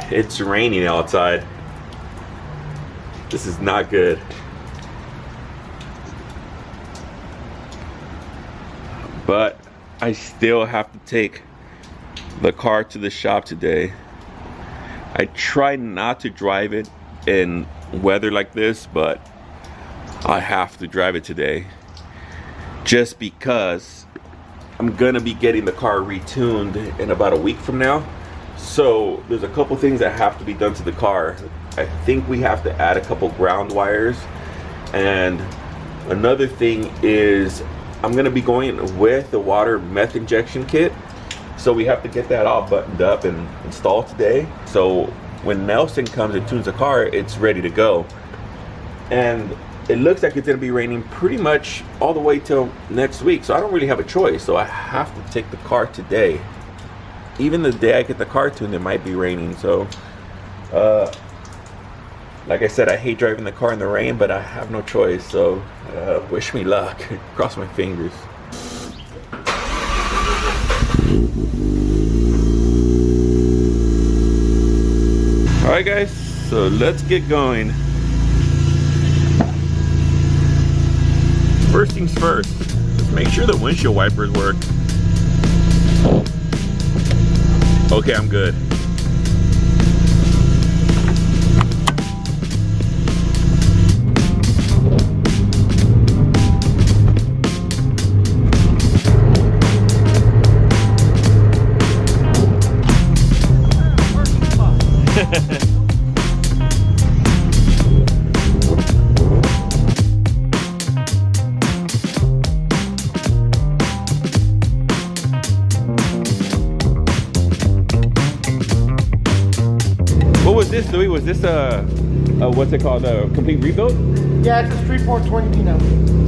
It's raining outside. This is not good. But I still have to take the car to the shop today. I try not to drive it in weather like this, but I have to drive it today. Just because I'm gonna be getting the car retuned in about a week from now. So there's a couple things that have to be done to the car. I think we have to add a couple ground wires. And another thing is I'm gonna be going with the water meth injection kit. So we have to get that all buttoned up and installed today. So when Nelson comes and tunes the car, it's ready to go. And it looks like it's gonna be raining pretty much all the way till next week. So I don't really have a choice. So I have to take the car today. Even the day I get the car tuned, it might be raining. So, like I said, I hate driving the car in the rain, but I have no choice. So wish me luck. Cross my fingers. All right, guys. So let's get going. First things first, just make sure the windshield wipers work. Okay, I'm good. This, Louis, was this a what's it called, a complete rebuild? Yeah, it's a Street 420B now.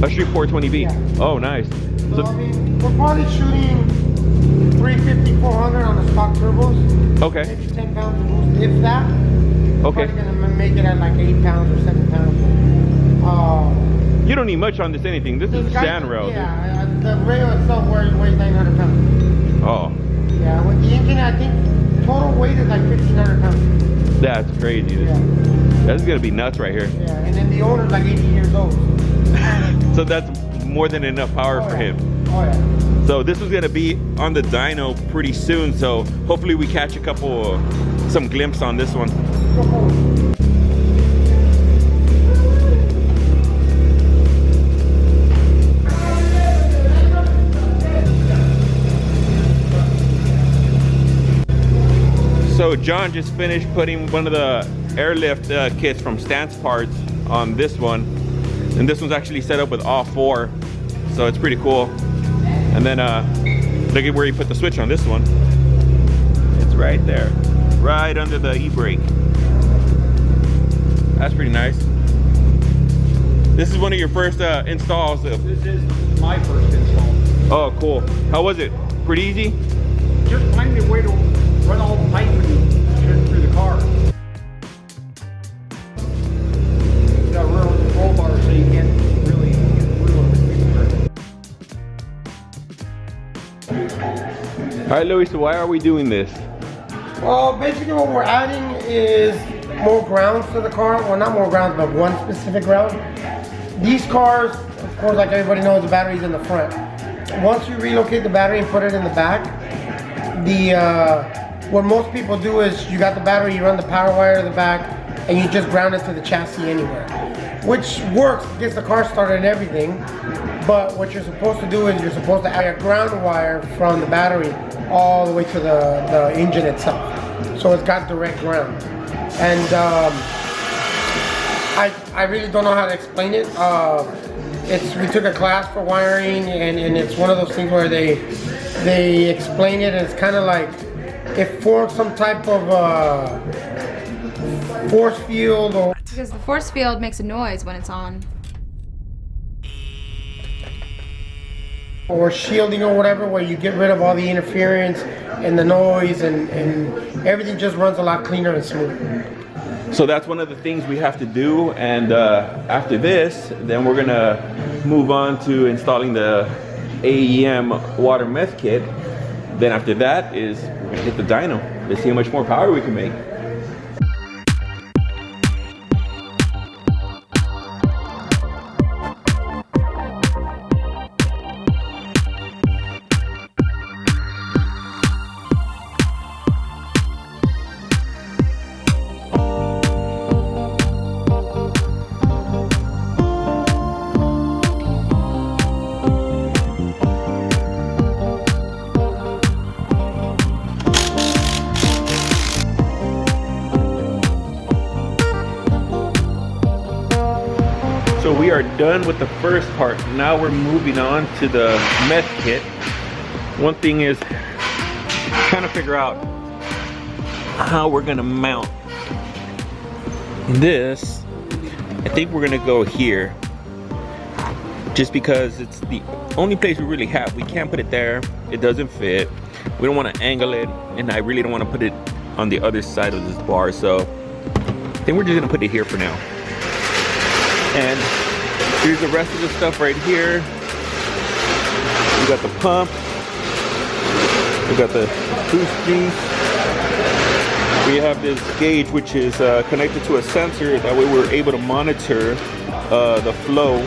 A Street 420B? Yeah. Oh, nice. So I mean, we're probably shooting 350, 400 on the stock turbos. Okay. Maybe 10 pounds of boost, if that. Okay. Probably gonna make it at like 8 pounds or 7 pounds. You don't need much on this anything. This is sand rail. Yeah, the rail itself weighs 900 pounds. Oh. Yeah, with the engine, I think total weight is like 1,500 pounds. That's crazy. Yeah. That's gonna be nuts right here. Yeah, and then the owner's like 80 years old. So that's more than enough power for him. Oh yeah. So this was gonna be on the dyno pretty soon. So hopefully we catch a couple, some glimpse on this one. Go forward. So John just finished putting one of the airlift kits from Stance Parts on this one. And this one's actually set up with all four. So it's pretty cool. And then look at where you put the switch on this one. It's right there, right under the e-brake. That's pretty nice. This is one of your first installs. This is my first install. Oh, cool. How was it? Pretty easy? Just finding a way to run all the pipe and through the car. It's got a real roll bar so you can't really get through it. All right, Louis, so why are we doing this? Well, basically what we're adding is more grounds to the car. Well, not more grounds, but one specific ground. These cars, of course, like everybody knows, the battery's in the front. Once you relocate the battery and put it in the back, what most people do is you got the battery, you run the power wire to the back, and you just ground it to the chassis anywhere. Which works, gets the car started and everything, but what you're supposed to do is you're supposed to add a ground wire from the battery all the way to the engine itself. So it's got direct ground. And I really don't know how to explain it. We took a class for wiring, and it's one of those things where they explain it, and it's kind of like it forms some type of force field, or because the force field makes a noise when it's on. Or shielding or whatever, where you get rid of all the interference and the noise, and everything just runs a lot cleaner and smoother. So that's one of the things we have to do, and after this, then we're gonna move on to installing the AEM water meth kit. Then after that is we're gonna hit the dyno. Let's see how much more power we can make. are done with the first part. Now we're moving on to the meth kit. One thing is trying to figure out how we're gonna mount this. I think we're gonna go here, just because it's the only place we really have. We can't put it there, it doesn't fit. We don't want to angle it, and I really don't want to put it on the other side of this bar, so I think we're just gonna put it here for now. And here's the rest of the stuff right here. We got the pump, we got the boost juice. We have this gauge which is connected to a sensor, that way we're able to monitor the flow.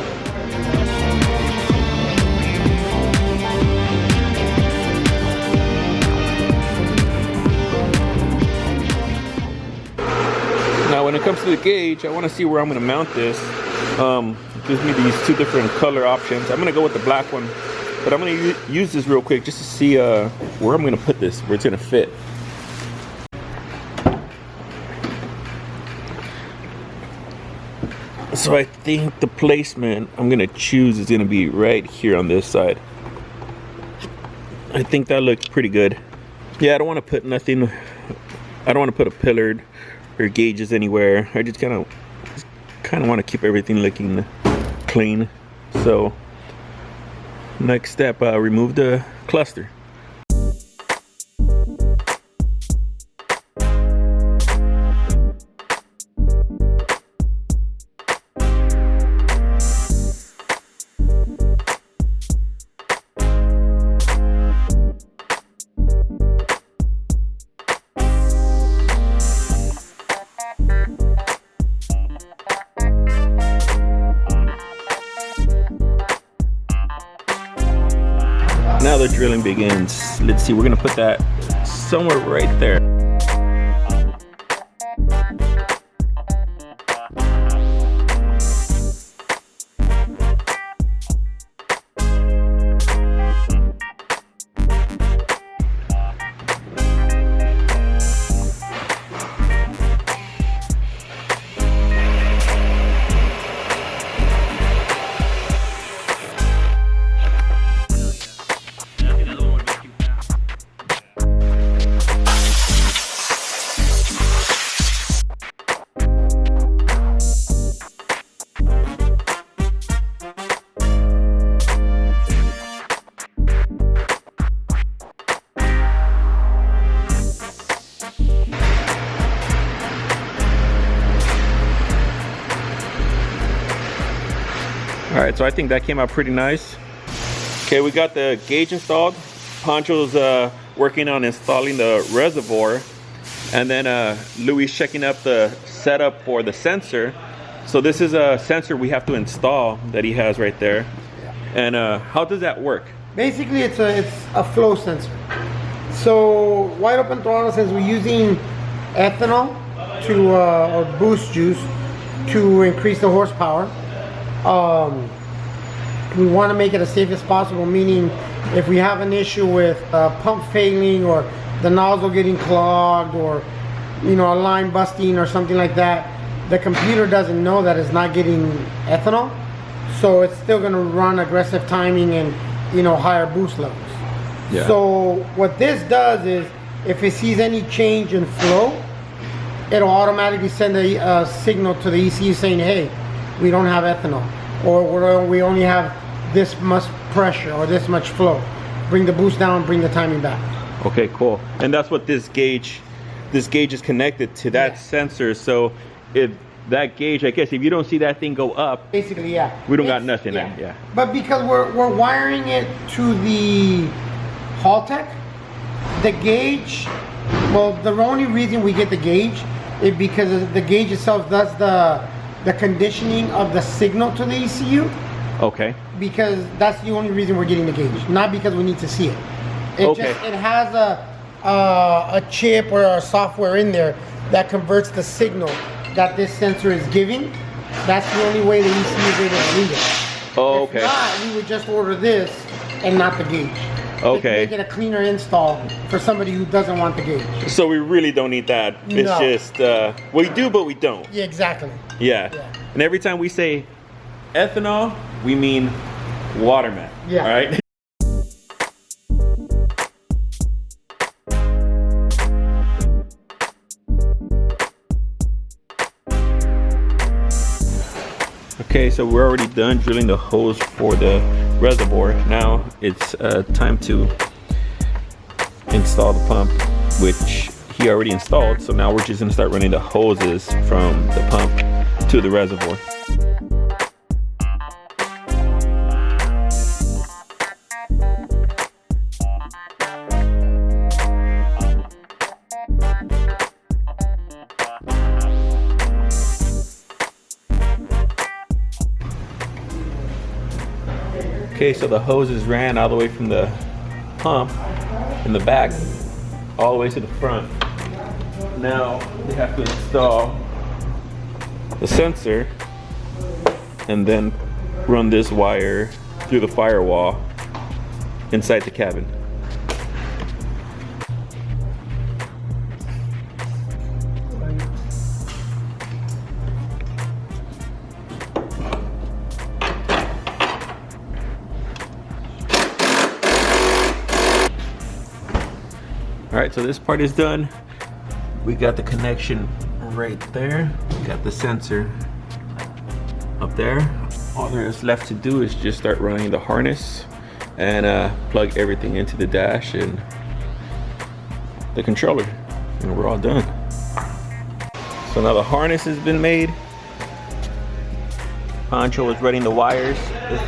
Now when it comes to the gauge, I want to see where I'm going to mount this. It gives me these two different color options. I'm going to go with the black one, but I'm going to use this real quick just to see where I'm going to put this, where it's going to fit. So I think the placement I'm going to choose is going to be right here on this side. I think that looks pretty good. Yeah, I don't want to put nothing, I don't want to put a pillar or gauges anywhere. I just kind of want to keep everything looking clean. So next step, remove the cluster. Now the drilling begins. Let's see, we're gonna put that somewhere right there. All right, so I think that came out pretty nice. Okay, we got the gauge installed. Pancho's working on installing the reservoir. And then Louis checking up the setup for the sensor. So this is a sensor we have to install that he has right there. And how does that work? Basically, it's a flow sensor. So wide open throttle, since we're using ethanol to or boost juice to increase the horsepower, we want to make it as safe as possible, meaning if we have an issue with pump failing or the nozzle getting clogged or a line busting or something like that, the computer doesn't know that it's not getting ethanol, so it's still going to run aggressive timing and higher boost levels. Yeah. So what this does is, if it sees any change in flow, it'll automatically send a signal to the ECU saying, hey, we don't have ethanol, or we only have this much pressure or this much flow. Bring the boost down, bring the timing back. Okay, cool. And that's what this gauge is connected to, that sensor. So if that gauge, I guess if you don't see that thing go up, basically, yeah, we don't got nothing. Yeah. But because we're wiring it to the Haltech, the gauge, well, the only reason we get the gauge is because the gauge itself does the conditioning of the signal to the ECU. Okay. Because that's the only reason we're getting the gauge, not because we need to see it. It has a chip or a software in there that converts the signal that this sensor is giving. That's the only way the ECU is able to read it. Oh, okay. If not, we would just order this and not the gauge. Okay. Make it a cleaner install for somebody who doesn't want the gauge. So we really don't need that. It's No. just we do, but we don't. Yeah, exactly. Yeah. And every time we say ethanol, we mean water meth. Yeah. All right. Okay, so we're already done drilling the hose for the reservoir. Now it's time to install the pump, which he already installed. So now we're just gonna start running the hoses from the pump to the reservoir. Okay, so the hoses ran all the way from the pump in the back all the way to the front. Now we have to install the sensor and then run this wire through the firewall inside the cabin. All right, so this part is done. We got the connection right there. We got the sensor up there. All there is left to do is just start running the harness and plug everything into the dash and the controller, and we're all done. So now the harness has been made. Pancho is running the wires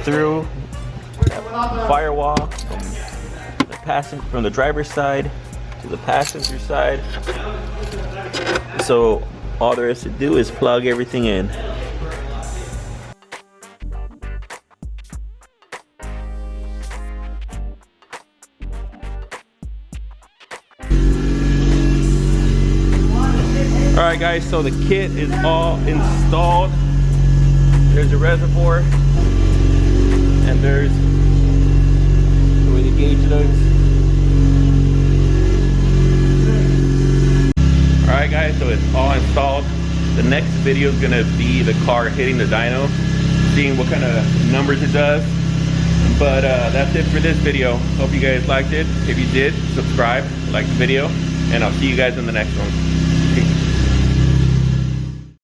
through the firewall from the driver's side to the passenger side. So all there is to do is plug everything in. All right guys, so the kit is all installed. There's a reservoir and there's the way the gauge looks. Alright guys, so it's all installed. The next video is gonna be the car hitting the dyno, seeing what kind of numbers it does. But that's it for this video. Hope you guys liked it. If you did, subscribe, like the video, and I'll see you guys in the next one.